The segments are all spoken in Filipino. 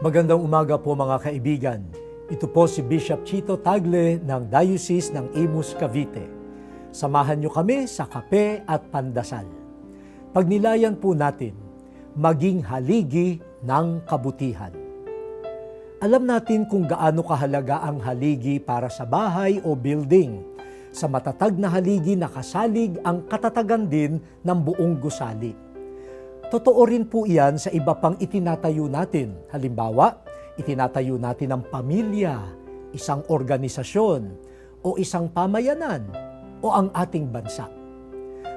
Magandang umaga po mga kaibigan. Ito po si Bishop Chito Tagle ng Diocese ng Imus, Cavite. Samahan niyo kami sa kape at pandasal. Pagnilayan po natin, maging haligi ng kabutihan. Alam natin kung gaano kahalaga ang haligi para sa bahay o building. Sa matatag na haligi nakasalig ang katatagan din ng buong gusali. Totoo rin po iyan sa iba pang itinatayo natin. Halimbawa, itinatayo natin ang pamilya, isang organisasyon, o isang pamayanan, o ang ating bansa.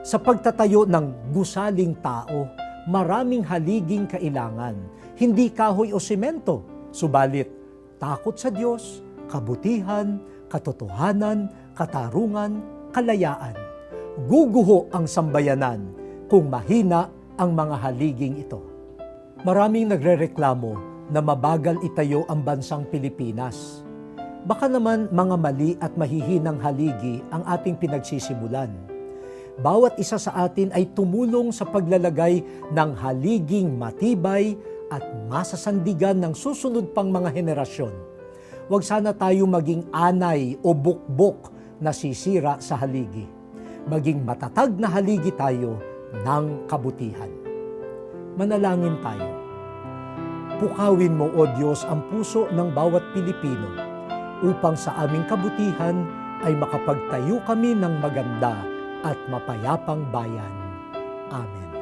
Sa pagtatayo ng gusaling tao, maraming haliging kailangan. Hindi kahoy o semento, subalit takot sa Diyos, kabutihan, katotohanan, katarungan, kalayaan. Guguho ang sambayanan kung mahina ang mga haliging ito. Maraming nagrereklamo na mabagal itayo ang bansang Pilipinas. Baka naman mga mali at mahihinang haligi ang ating pinagsisimulan. Bawat isa sa atin ay tumulong sa paglalagay ng haliging matibay at masasandigan ng susunod pang mga henerasyon. Huwag sana tayo maging anay o bukbok na sisira sa haligi. Maging matatag na haligi tayo ng kabutihan. Manalangin tayo. Pukawin mo, O Diyos, ang puso ng bawat Pilipino upang sa aming kabutihan ay makapagtayo kami ng maganda at mapayapang bayan. Amen.